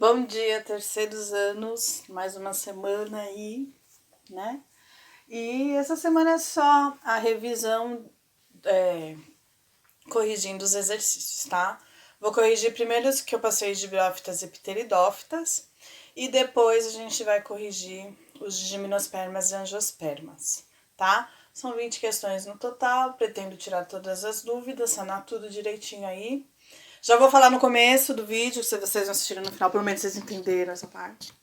Bom dia, terceiros anos, mais uma semana aí, né? E essa semana é só a revisão, corrigindo os exercícios, tá? Vou corrigir primeiro os que eu passei de briófitas e pteridófitas, e depois a gente vai corrigir os de gimnospermas e angiospermas, tá? São 20 questões no total, pretendo tirar todas as dúvidas, sanar tudo direitinho aí. Já vou falar no começo do vídeo, se vocês não assistiram no final, pelo menos vocês entenderam essa parte.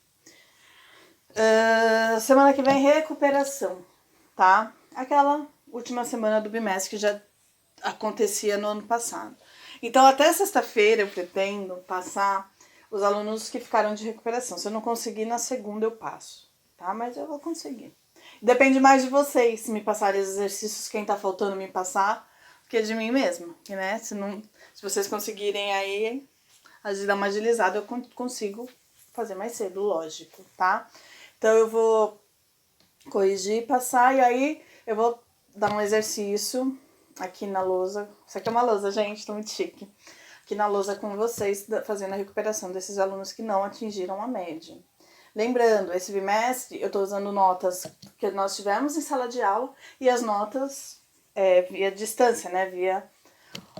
Semana que vem, recuperação, tá? Aquela última semana do bimestre que já acontecia no ano passado. Então, até sexta-feira eu pretendo passar os alunos que ficaram de recuperação. Se eu não conseguir, na segunda eu passo, tá? Mas eu vou conseguir. Depende mais de vocês, se me passarem os exercícios, quem tá faltando me passar, que de mim mesma, né? Se vocês conseguirem aí dar uma agilizada, eu consigo fazer mais cedo, lógico, tá? Então eu vou corrigir, passar, e aí eu vou dar um exercício aqui na lousa. Isso aqui é uma lousa, gente, tô muito chique. Aqui na lousa com vocês, fazendo a recuperação desses alunos que não atingiram a média. Lembrando, esse bimestre eu tô usando notas que nós tivemos em sala de aula e as notas via distância, né? Via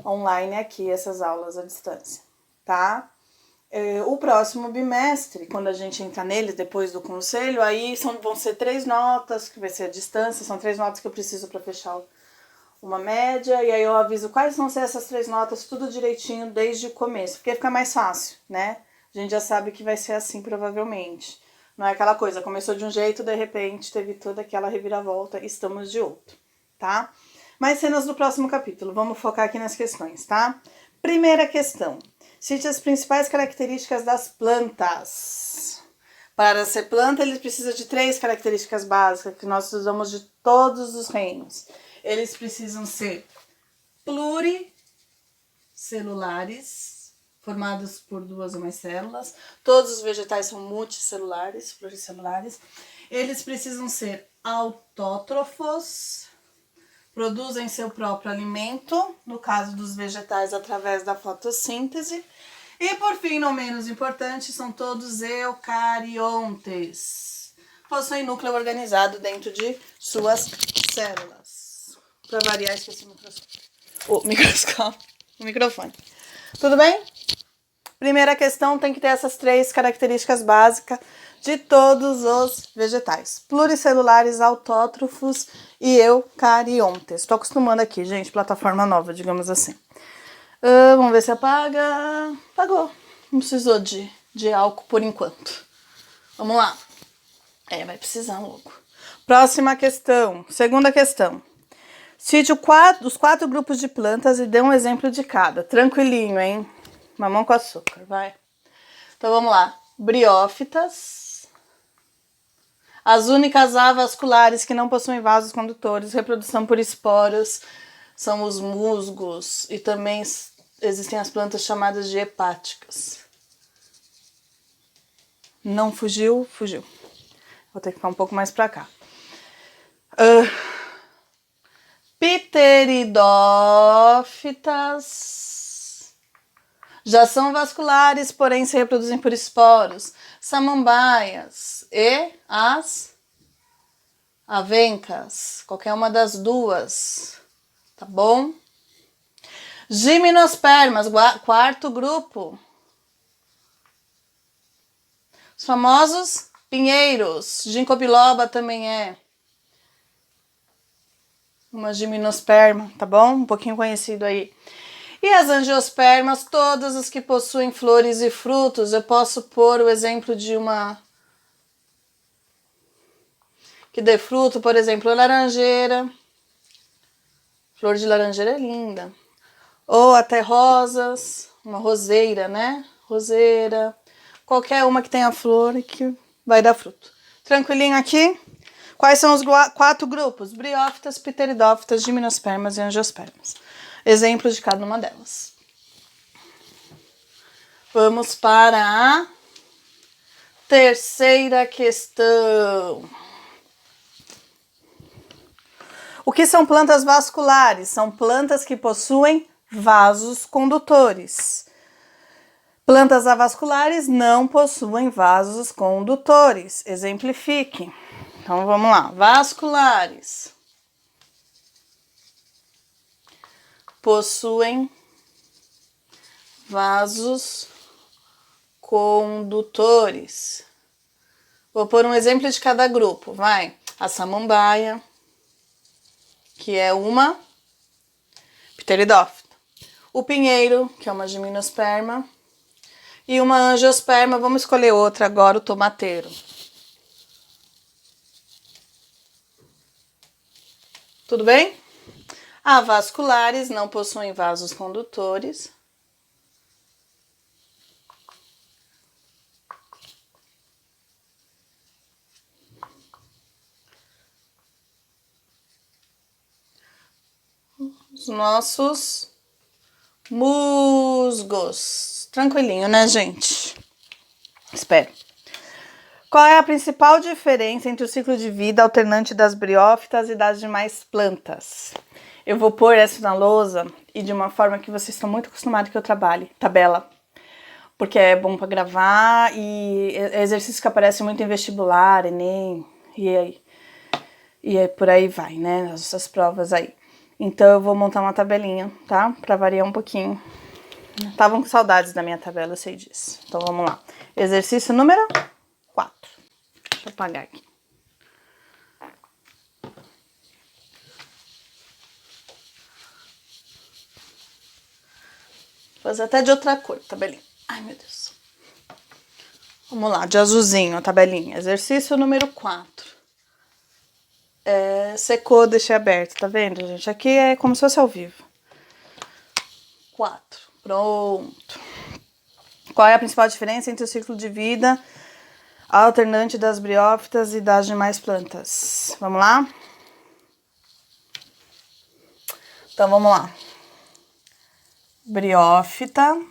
online aqui, essas aulas à distância, tá? O próximo bimestre, quando a gente entrar neles, depois do conselho, aí vão ser 3 notas, que vai ser a distância, são 3 notas que eu preciso para fechar uma média, e aí eu aviso quais vão ser essas 3 notas, tudo direitinho desde o começo, porque fica mais fácil, né? A gente já sabe que vai ser assim, provavelmente. Não é aquela coisa, começou de um jeito, de repente teve toda aquela reviravolta, estamos de outro, tá? Mais cenas do próximo capítulo, vamos focar aqui nas questões, tá? Primeira questão, cite as principais características das plantas. Para ser planta, ele precisa de 3 características básicas, que nós usamos de todos os reinos. Eles precisam ser pluricelulares, formados por 2 ou mais células. Todos os vegetais são multicelulares, pluricelulares. Eles precisam ser autótrofos, produzem seu próprio alimento, no caso dos vegetais, através da fotossíntese. E, por fim, não menos importante, são todos eucariontes. Possuem núcleo organizado dentro de suas células. Para variar, esqueci o microfone. Tudo bem? Primeira questão tem que ter essas 3 características básicas de todos os vegetais. Pluricelulares, autótrofos e eucariontes. Estou acostumando aqui, gente, plataforma nova, digamos assim. Vamos ver se apaga. Apagou. Não precisou de álcool por enquanto. Vamos lá. Vai precisar logo. Próxima questão. Segunda questão. Cite os 4 grupos de plantas e dê um exemplo de cada. Tranquilinho, hein? Mamão com açúcar, vai. Então vamos lá. Briófitas. As únicas avasculares que não possuem vasos condutores, reprodução por esporos, são os musgos. E também existem as plantas chamadas de hepáticas. Não fugiu? Fugiu. Vou ter que ficar um pouco mais pra cá. Pteridófitas já são vasculares, porém se reproduzem por esporos. Samambaias e as avencas, qualquer uma das duas, tá bom? Gimnospermas, 4º grupo. Os famosos pinheiros, ginkgo biloba também é uma gimnosperma, tá bom? Um pouquinho conhecido aí. E as angiospermas, todas as que possuem flores e frutos. Eu posso pôr o exemplo de uma que dê fruto, por exemplo, laranjeira. Flor de laranjeira é linda. Ou até rosas, uma roseira, né? Roseira. Qualquer uma que tenha flor e que vai dar fruto. Tranquilinho aqui? Quais são os 4 grupos? Briófitas, pteridófitas, gimnospermas e angiospermas. Exemplos de cada uma delas. Vamos para a terceira questão. O que são plantas vasculares? São plantas que possuem vasos condutores. Plantas avasculares não possuem vasos condutores. Exemplifique. Então, vamos lá. Vasculares possuem vasos condutores. Vou pôr um exemplo de cada grupo, vai. A samambaia, que é uma pteridófita. O pinheiro, que é uma gimnosperma. E uma angiosperma, vamos escolher outra agora, o tomateiro. Tudo bem? Avasculares não possuem vasos condutores. Os nossos musgos. Tranquilinho, né, gente? Espero. Qual é a principal diferença entre o ciclo de vida alternante das briófitas e das demais plantas? Eu vou pôr essa na lousa e de uma forma que vocês estão muito acostumados que eu trabalhe. Tabela. Porque é bom para gravar e é exercício que aparece muito em vestibular, Enem, e por aí vai, né? Essas provas aí. Então eu vou montar uma tabelinha, tá? Para variar um pouquinho. Estavam com saudades da minha tabela, eu sei disso. Então vamos lá. Exercício número 4. Deixa eu apagar aqui. Vou fazer até de outra cor, tabelinha. Ai, meu Deus. Vamos lá, de azulzinho, a tabelinha. Exercício número 4. Secou, deixei aberto, tá vendo, gente? Aqui é como se fosse ao vivo. 4. Pronto. Qual é a principal diferença entre o ciclo de vida alternante das briófitas e das demais plantas? Vamos lá? Então, vamos lá. Briófita,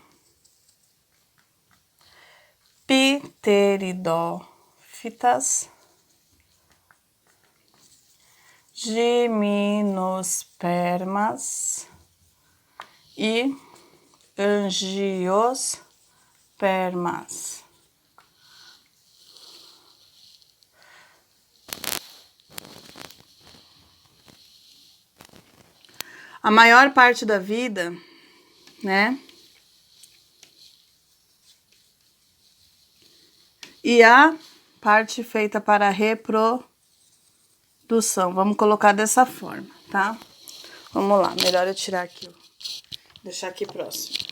pteridófitas, gimnospermas e angiospermas. A maior parte da vida, né? E a parte feita para a reprodução. Vamos colocar dessa forma, tá? Vamos lá, melhor eu tirar aqui, deixar aqui próximo.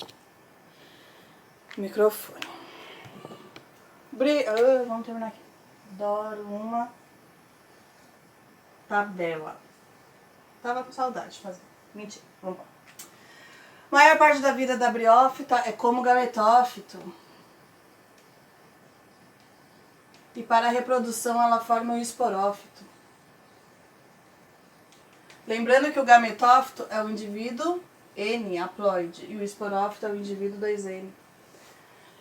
Microfone. Vamos terminar aqui. Adoro uma tabela. Tava com saudade de fazer. Mentira, vamos lá. A maior parte da vida da briófita é como gametófito. E para a reprodução ela forma um esporófito. Lembrando que o gametófito é o indivíduo N, haploide, e o esporófito é o indivíduo 2N.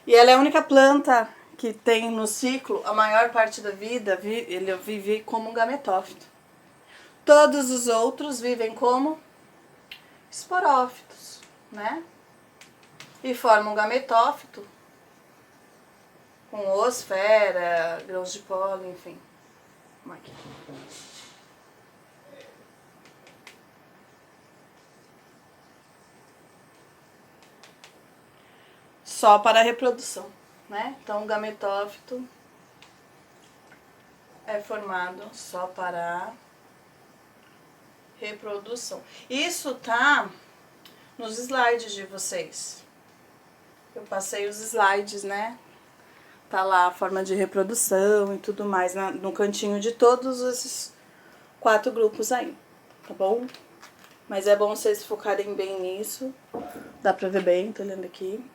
E ela é a única planta que tem no ciclo, a maior parte da vida, ele vive como um gametófito. Todos os outros vivem como esporófitos, né? E formam um gametófito com oosfera, grãos de pólen, enfim. Vamos aqui. Só para a reprodução, né? Então, o gametófito é formado só para a reprodução. Isso tá nos slides de vocês. Eu passei os slides, né? Tá lá a forma de reprodução e tudo mais no cantinho de todos esses 4 grupos aí, tá bom? Mas é bom vocês focarem bem nisso. Dá pra ver bem, tô olhando aqui.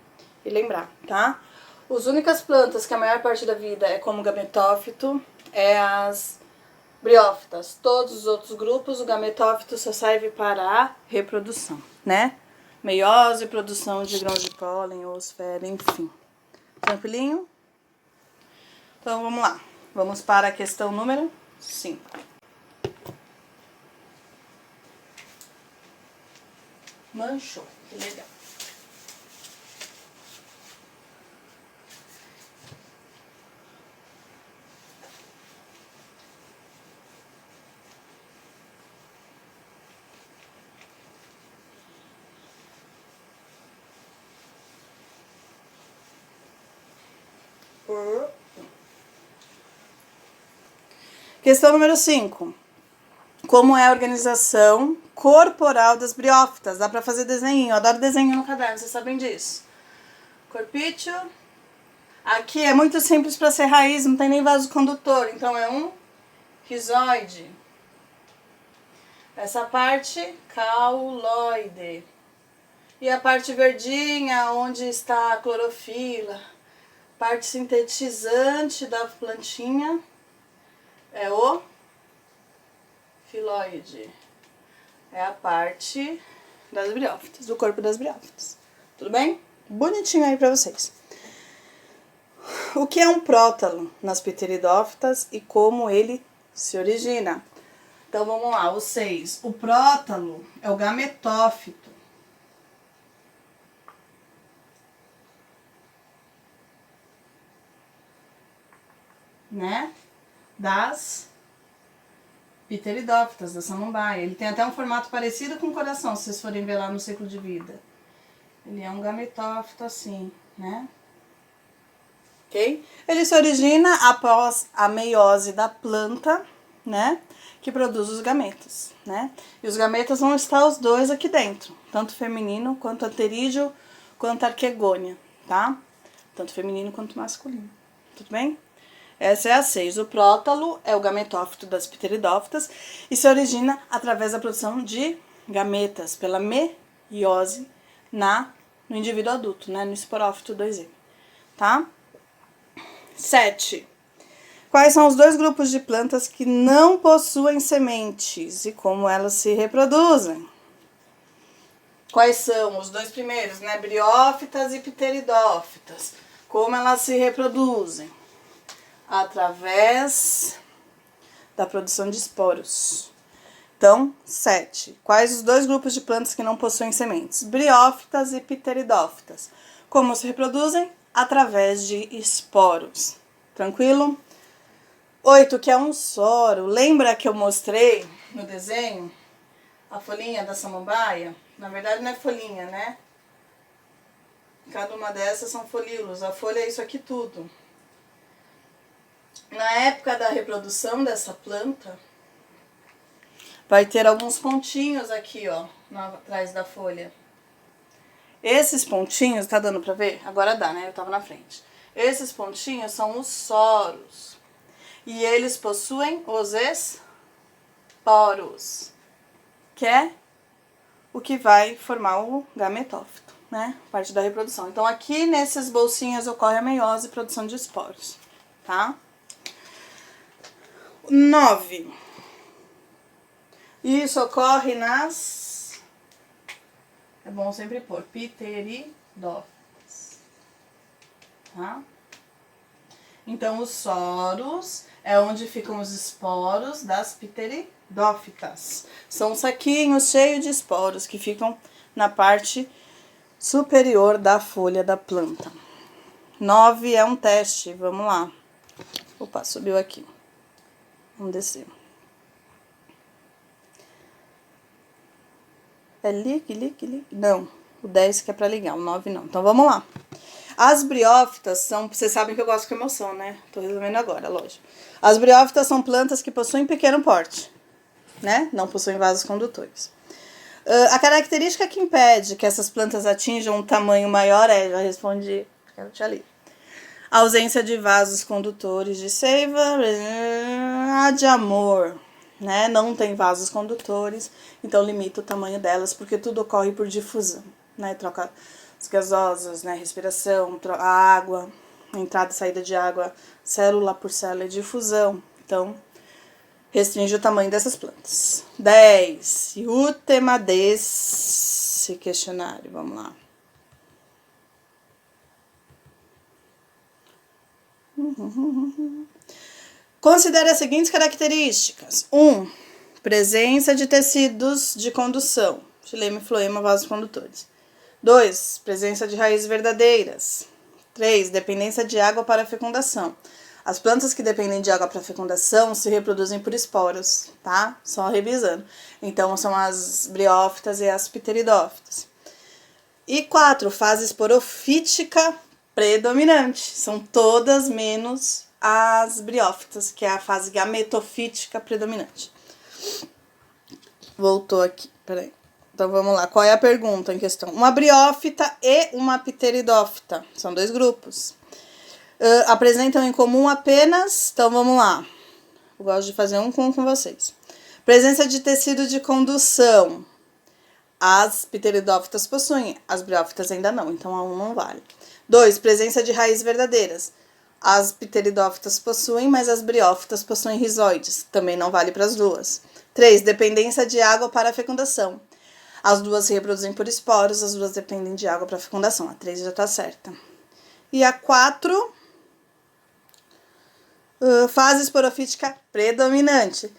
E lembrar, tá? As únicas plantas que a maior parte da vida é como gametófito é as briófitas. Todos os outros grupos, o gametófito só serve para a reprodução, né? Meiose, produção de grãos de pólen, oosfera, enfim. Tranquilinho? Então, vamos lá. Vamos para a questão número 5. Manchou, que legal. Questão número 5. Como é a organização corporal das briófitas? Dá pra fazer desenho. Eu adoro desenho no caderno, vocês sabem disso. Corpício. Aqui é muito simples para ser raiz, não tem nem vaso condutor. Então é um rizoide. Essa parte, cauloide. E a parte verdinha, onde está a clorofila, parte sintetizante da plantinha, é o filoide. É a parte das briófitas, do corpo das briófitas. Tudo bem? Bonitinho aí pra vocês. O que é um prótalo nas pteridófitas e como ele se origina? Então vamos lá, o 6. O prótalo é o gametófito. Né? Das pteridófitas, da samambaia. Ele tem até um formato parecido com o coração, se vocês forem ver lá no ciclo de vida. Ele é um gametófito assim, né? Ok? Ele se origina após a meiose da planta, né? Que produz os gametas, né? E os gametas vão estar os dois aqui dentro, tanto feminino quanto anterídeo, quanto arquegônia, tá? Tanto feminino quanto masculino. Tudo bem? Essa é a 6. O prótalo é o gametófito das pteridófitas e se origina através da produção de gametas pela meiose no indivíduo adulto, né? No esporófito 2M, tá? 7. Quais são os 2 grupos de plantas que não possuem sementes e como elas se reproduzem? Quais são os 2 primeiros, né? Briófitas e pteridófitas. Como elas se reproduzem? Através da produção de esporos. Então, 7. Quais os 2 grupos de plantas que não possuem sementes? Briófitas e pteridófitas. Como se reproduzem? Através de esporos. Tranquilo? 8, que é um soro. Lembra que eu mostrei no desenho a folhinha da samambaia? Na verdade não é folhinha, né? Cada uma dessas são folíolos. A folha é isso aqui tudo. Na época da reprodução dessa planta, vai ter alguns pontinhos aqui, ó, atrás da folha. Esses pontinhos, tá dando pra ver? Agora dá, né? Eu tava na frente. Esses pontinhos são os soros. E eles possuem os esporos, que é o que vai formar o gametófito, né? Parte da reprodução. Então, aqui nesses bolsinhos ocorre a meiose e produção de esporos, tá? 9. Isso ocorre nas... É bom sempre pôr pteridófitas, tá? Então, os soros é onde ficam os esporos das pteridófitas. São saquinhos cheios de esporos que ficam na parte superior da folha da planta. 9 é um teste, vamos lá. Opa, subiu aqui. Vamos descer. É ligue. Não, o 10 que é pra ligar, o 9 não. Então vamos lá. As briófitas são... Vocês sabem que eu gosto com emoção, né? Tô resolvendo agora, lógico. As briófitas são plantas que possuem pequeno porte, né? Não possuem vasos condutores. A característica que impede que essas plantas atinjam um tamanho maior é... Já respondi, eu te li. A ausência de vasos condutores de seiva, de amor, né? Não tem vasos condutores, então limita o tamanho delas, porque tudo ocorre por difusão, né? Troca as gasosas, né? Respiração, a água, entrada e saída de água, célula por célula, difusão. Então, restringe o tamanho dessas plantas. 10. E o tema desse questionário, vamos lá. Considere as seguintes características. 1. Presença de tecidos de condução, xilema e floema, vasos condutores. 2. Presença de raízes verdadeiras. 3. Dependência de água para a fecundação. As plantas que dependem de água para a fecundação se reproduzem por esporos, tá? Só revisando. Então, são as briófitas e as pteridófitas. E 4. Fase esporofítica predominante. São todas menos as briófitas, que é a fase gametofítica predominante. Voltou aqui, peraí. Então vamos lá, qual é a pergunta em questão? Uma briófita e uma pteridófita, são 2 grupos. Apresentam em comum apenas, então vamos lá. Eu gosto de fazer um com vocês. Presença de tecido de condução. As pteridófitas possuem, as briófitas ainda não, então a 1 não vale. 2, presença de raízes verdadeiras. As pteridófitas possuem, mas as briófitas possuem rizóides, também não vale para as 2. 3, dependência de água para a fecundação. As 2 se reproduzem por esporos, as 2 dependem de água para fecundação. A 3 já está certa. E a 4, fase esporofítica predominante.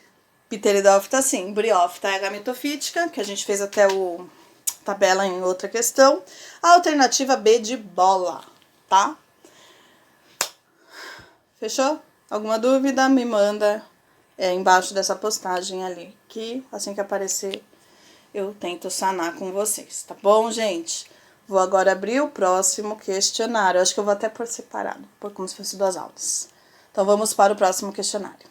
Pteridófita sim, briófita é a gametofítica, que a gente fez até o tabela em outra questão. A alternativa B de bola, tá? Fechou? Alguma dúvida? Me manda embaixo dessa postagem ali, que assim que aparecer eu tento sanar com vocês, tá bom, gente? Vou agora abrir o próximo questionário. Acho que eu vou até pôr separado, por como se fosse 2 aulas. Então, vamos para o próximo questionário.